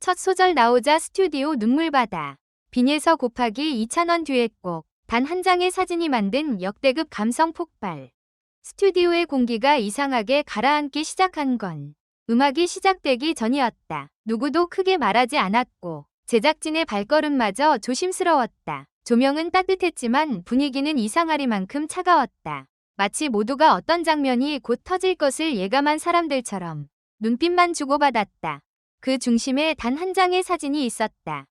첫 소절 나오자 스튜디오 눈물바다. 빈예서 곱하기 2000원 듀엣곡. 단 한 장의 사진이 만든 역대급 감성 폭발. 스튜디오의 공기가 이상하게 가라앉기 시작한 건 음악이 시작되기 전이었다. 누구도 크게 말하지 않았고 제작진의 발걸음마저 조심스러웠다. 조명은 따뜻했지만 분위기는 이상하리만큼 차가웠다. 마치 모두가 어떤 장면이 곧 터질 것을 예감한 사람들처럼 눈빛만 주고받았다. 그 중심에 단 한 장의 사진이 있었다.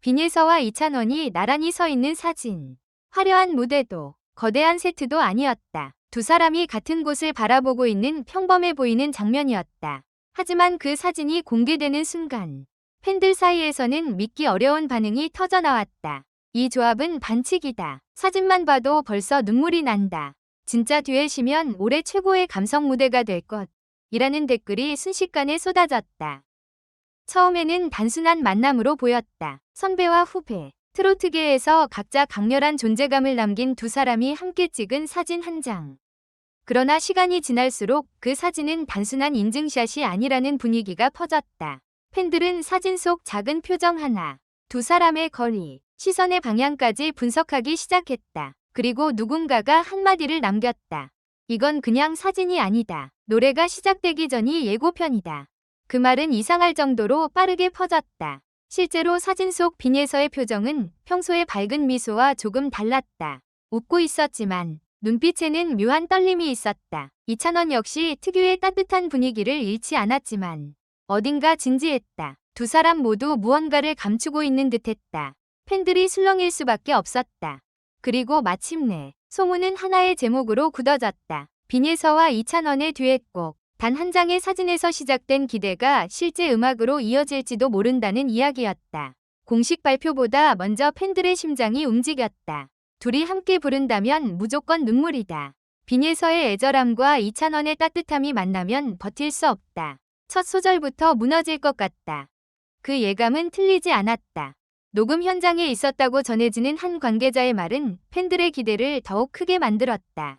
빈예서와 이찬원이 나란히 서 있는 사진. 화려한 무대도 거대한 세트도 아니었다. 두 사람이 같은 곳을 바라보고 있는 평범해 보이는 장면이었다. 하지만 그 사진이 공개되는 순간 팬들 사이에서는 믿기 어려운 반응이 터져나왔다. 이 조합은 반칙이다. 사진만 봐도 벌써 눈물이 난다. 진짜 듀엣이면 올해 최고의 감성 무대가 될 것. 이라는 댓글이 순식간에 쏟아졌다. 처음에는 단순한 만남으로 보였다. 선배와 후배, 트로트계에서 각자 강렬한 존재감을 남긴 두 사람이 함께 찍은 사진 한 장. 그러나 시간이 지날수록 그 사진은 단순한 인증샷이 아니라는 분위기가 퍼졌다. 팬들은 사진 속 작은 표정 하나, 두 사람의 거리, 시선의 방향까지 분석하기 시작했다. 그리고 누군가가 한마디를 남겼다. 이건 그냥 사진이 아니다. 노래가 시작되기 전이 예고편이다. 그 말은 이상할 정도로 빠르게 퍼졌다. 실제로 사진 속 빈예서의 표정은 평소의 밝은 미소와 조금 달랐다. 웃고 있었지만 눈빛에는 묘한 떨림이 있었다. 이찬원 역시 특유의 따뜻한 분위기를 잃지 않았지만 어딘가 진지했다. 두 사람 모두 무언가를 감추고 있는 듯했다. 팬들이 술렁일 수밖에 없었다. 그리고 마침내 소문은 하나의 제목으로 굳어졌다. 빈예서와 이찬원의 듀엣곡. 단 한 장의 사진에서 시작된 기대가 실제 음악으로 이어질지도 모른다는 이야기였다. 공식 발표보다 먼저 팬들의 심장이 움직였다. 둘이 함께 부른다면 무조건 눈물이다. 빈예서의 애절함과 이찬원의 따뜻함이 만나면 버틸 수 없다. 첫 소절부터 무너질 것 같다. 그 예감은 틀리지 않았다. 녹음 현장에 있었다고 전해지는 한 관계자의 말은 팬들의 기대를 더욱 크게 만들었다.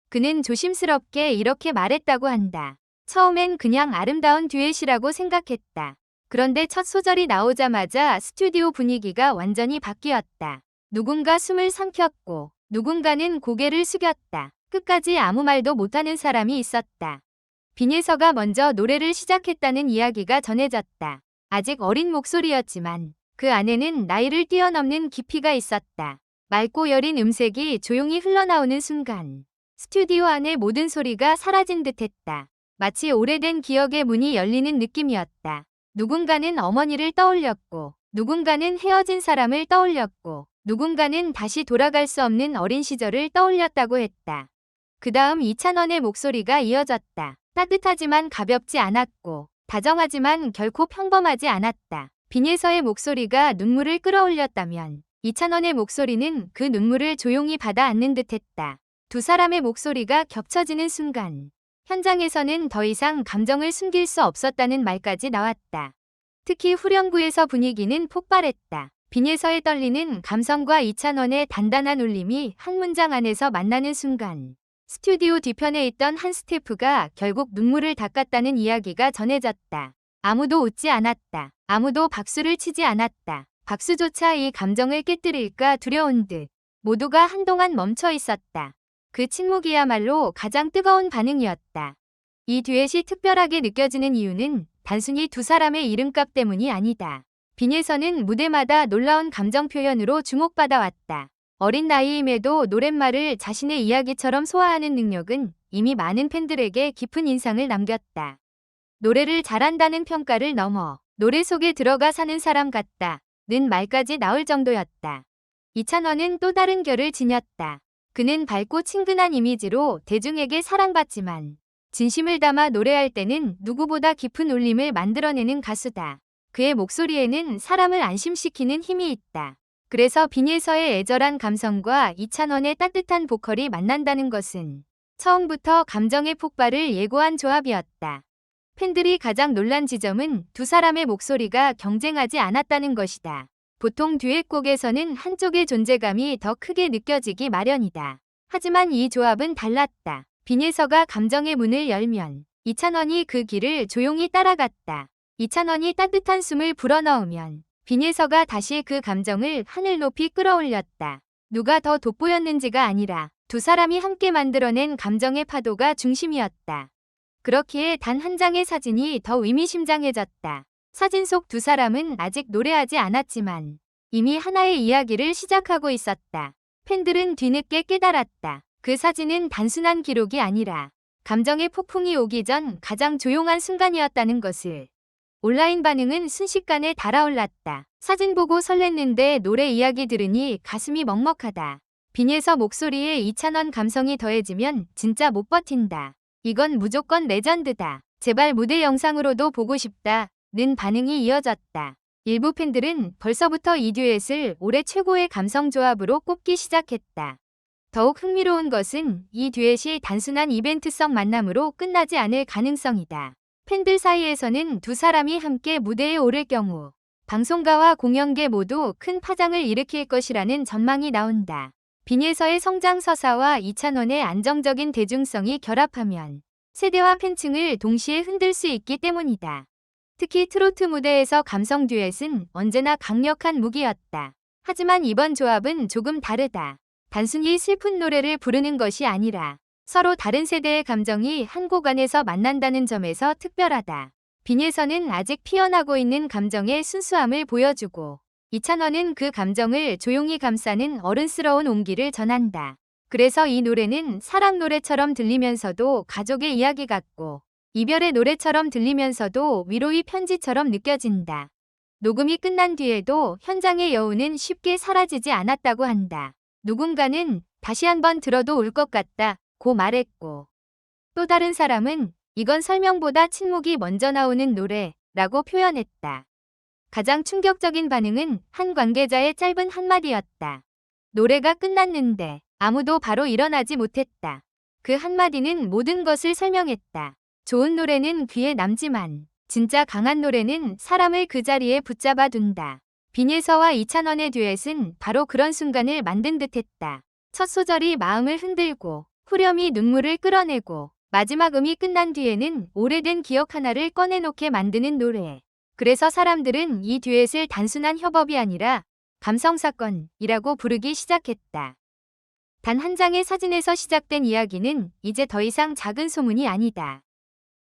그는 조심스럽게 이렇게 말했다고 한다. 처음엔 그냥 아름다운 듀엣이라고 생각했다. 그런데 첫 소절이 나오자마자 스튜디오 분위기가 완전히 바뀌었다. 누군가 숨을 삼켰고 누군가는 고개를 숙였다. 끝까지 아무 말도 못하는 사람이 있었다. 빈예서가 먼저 노래를 시작했다는 이야기가 전해졌다. 아직 어린 목소리였지만 그 안에는 나이를 뛰어넘는 깊이가 있었다. 맑고 여린 음색이 조용히 흘러나오는 순간 스튜디오 안의 모든 소리가 사라진 듯했다. 마치 오래된 기억의 문이 열리는 느낌이었다. 누군가는 어머니를 떠올렸고 누군가는 헤어진 사람을 떠올렸고 누군가는 다시 돌아갈 수 없는 어린 시절을 떠올렸다고 했다. 그 다음 이찬원의 목소리가 이어졌다. 따뜻하지만 가볍지 않았고 다정하지만 결코 평범하지 않았다. 빈예서의 목소리가 눈물을 끌어올렸다면 이찬원의 목소리는 그 눈물을 조용히 받아 안는 듯했다. 두 사람의 목소리가 겹쳐지는 순간 현장에서는 더 이상 감정을 숨길 수 없었다는 말까지 나왔다. 특히 후렴구에서 분위기는 폭발했다. 빈예서의 떨리는 감성과 이찬원의 단단한 울림이 한 문장 안에서 만나는 순간 스튜디오 뒤편에 있던 한 스태프가 결국 눈물을 닦았다는 이야기가 전해졌다. 아무도 웃지 않았다. 아무도 박수를 치지 않았다. 박수조차 이 감정을 깨뜨릴까 두려운 듯 모두가 한동안 멈춰 있었다. 그 침묵이야말로 가장 뜨거운 반응이었다. 이 듀엣이 특별하게 느껴지는 이유는 단순히 두 사람의 이름값 때문이 아니다. 빈예서는 무대마다 놀라운 감정 표현으로 주목받아왔다. 어린 나이임에도 노랫말을 자신의 이야기처럼 소화하는 능력은 이미 많은 팬들에게 깊은 인상을 남겼다. 노래를 잘한다는 평가를 넘어 노래 속에 들어가 사는 사람 같다는 말까지 나올 정도였다. 이찬원은 또 다른 결을 지녔다. 그는 밝고 친근한 이미지로 대중에게 사랑받지만 진심을 담아 노래할 때는 누구보다 깊은 울림을 만들어내는 가수다. 그의 목소리에는 사람을 안심시키는 힘이 있다. 그래서 빈예서의 애절한 감성과 이찬원의 따뜻한 보컬이 만난다는 것은 처음부터 감정의 폭발을 예고한 조합이었다. 팬들이 가장 놀란 지점은 두 사람의 목소리가 경쟁하지 않았다는 것이다. 보통 듀엣곡에서는 한쪽의 존재감이 더 크게 느껴지기 마련이다. 하지만 이 조합은 달랐다. 빈예서가 감정의 문을 열면 이찬원이 그 길을 조용히 따라갔다. 이찬원이 따뜻한 숨을 불어넣으면 빈예서가 다시 그 감정을 하늘 높이 끌어올렸다. 누가 더 돋보였는지가 아니라 두 사람이 함께 만들어낸 감정의 파도가 중심이었다. 그렇기에 단 한 장의 사진이 더 의미심장해졌다. 사진 속 두 사람은 아직 노래하지 않았지만 이미 하나의 이야기를 시작하고 있었다. 팬들은 뒤늦게 깨달았다. 그 사진은 단순한 기록이 아니라 감정의 폭풍이 오기 전 가장 조용한 순간이었다는 것을. 온라인 반응은 순식간에 달아올랐다. 사진 보고 설렜는데 노래 이야기 들으니 가슴이 먹먹하다. 빈예서 목소리에 이찬원 감성이 더해지면 진짜 못 버틴다. 이건 무조건 레전드다. 제발 무대 영상으로도 보고 싶다. 는 반응이 이어졌다. 일부 팬들은 벌써부터 이 듀엣을 올해 최고의 감성 조합으로 꼽기 시작했다. 더욱 흥미로운 것은 이 듀엣이 단순한 이벤트성 만남으로 끝나지 않을 가능성이다. 팬들 사이에서는 두 사람이 함께 무대에 오를 경우 방송가와 공연계 모두 큰 파장을 일으킬 것이라는 전망이 나온다. 빈예서의 성장 서사와 이찬원의 안정적인 대중성이 결합하면 세대와 팬층을 동시에 흔들 수 있기 때문이다. 특히 트로트 무대에서 감성 듀엣은 언제나 강력한 무기였다. 하지만 이번 조합은 조금 다르다. 단순히 슬픈 노래를 부르는 것이 아니라 서로 다른 세대의 감정이 한 곡 안에서 만난다는 점에서 특별하다. 빈예서는 아직 피어나고 있는 감정의 순수함을 보여주고 이찬원은 그 감정을 조용히 감싸는 어른스러운 온기를 전한다. 그래서 이 노래는 사랑 노래처럼 들리면서도 가족의 이야기 같고 이별의 노래처럼 들리면서도 위로의 편지처럼 느껴진다. 녹음이 끝난 뒤에도 현장의 여운은 쉽게 사라지지 않았다고 한다. 누군가는 다시 한번 들어도 올 것 같다 고 말했고 또 다른 사람은 이건 설명보다 침묵이 먼저 나오는 노래라고 표현했다. 가장 충격적인 반응은 한 관계자의 짧은 한마디였다. 노래가 끝났는데 아무도 바로 일어나지 못했다. 그 한마디는 모든 것을 설명했다. 좋은 노래는 귀에 남지만 진짜 강한 노래는 사람을 그 자리에 붙잡아 둔다. 빈예서와 이찬원의 듀엣은 바로 그런 순간을 만든 듯했다. 첫 소절이 마음을 흔들고 후렴이 눈물을 끌어내고 마지막 음이 끝난 뒤에는 오래된 기억 하나를 꺼내놓게 만드는 노래. 그래서 사람들은 이 듀엣을 단순한 협업이 아니라 감성사건이라고 부르기 시작했다. 단 한 장의 사진에서 시작된 이야기는 이제 더 이상 작은 소문이 아니다.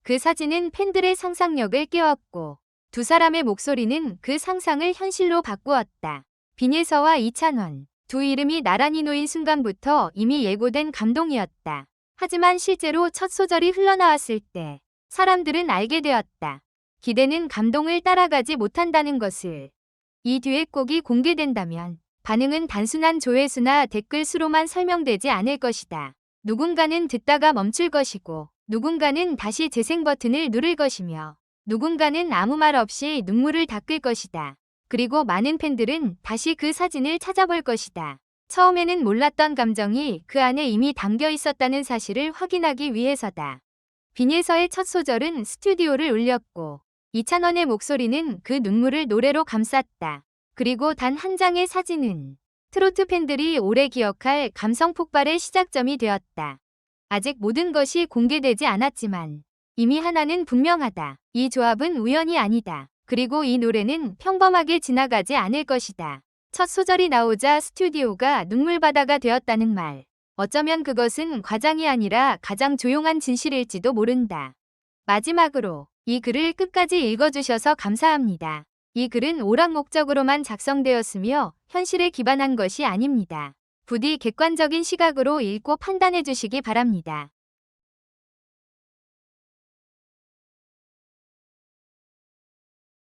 그 사진은 팬들의 상상력을 깨웠고 두 사람의 목소리는 그 상상을 현실로 바꾸었다. 빈예서와 이찬원, 두 이름이 나란히 놓인 순간부터 이미 예고된 감동이었다. 하지만 실제로 첫 소절이 흘러나왔을 때 사람들은 알게 되었다. 기대는 감동을 따라가지 못한다는 것을. 이 듀엣곡이 공개된다면 반응은 단순한 조회수나 댓글 수로만 설명되지 않을 것이다. 누군가는 듣다가 멈출 것이고 누군가는 다시 재생 버튼을 누를 것이며 누군가는 아무 말 없이 눈물을 닦을 것이다. 그리고 많은 팬들은 다시 그 사진을 찾아볼 것이다. 처음에는 몰랐던 감정이 그 안에 이미 담겨 있었다는 사실을 확인하기 위해서다. 빈예서의 첫 소절은 스튜디오를 울렸고 이찬원의 목소리는 그 눈물을 노래로 감쌌다. 그리고 단 한 장의 사진은 트로트 팬들이 오래 기억할 감성 폭발의 시작점이 되었다. 아직 모든 것이 공개되지 않았지만 이미 하나는 분명하다. 이 조합은 우연이 아니다. 그리고 이 노래는 평범하게 지나가지 않을 것이다. 첫 소절이 나오자 스튜디오가 눈물바다가 되었다는 말. 어쩌면 그것은 과장이 아니라 가장 조용한 진실일지도 모른다. 마지막으로 이 글을 끝까지 읽어주셔서 감사합니다. 이 글은 오락 목적으로만 작성되었으며 현실에 기반한 것이 아닙니다. 부디 객관적인 시각으로 읽고 판단해 주시기 바랍니다.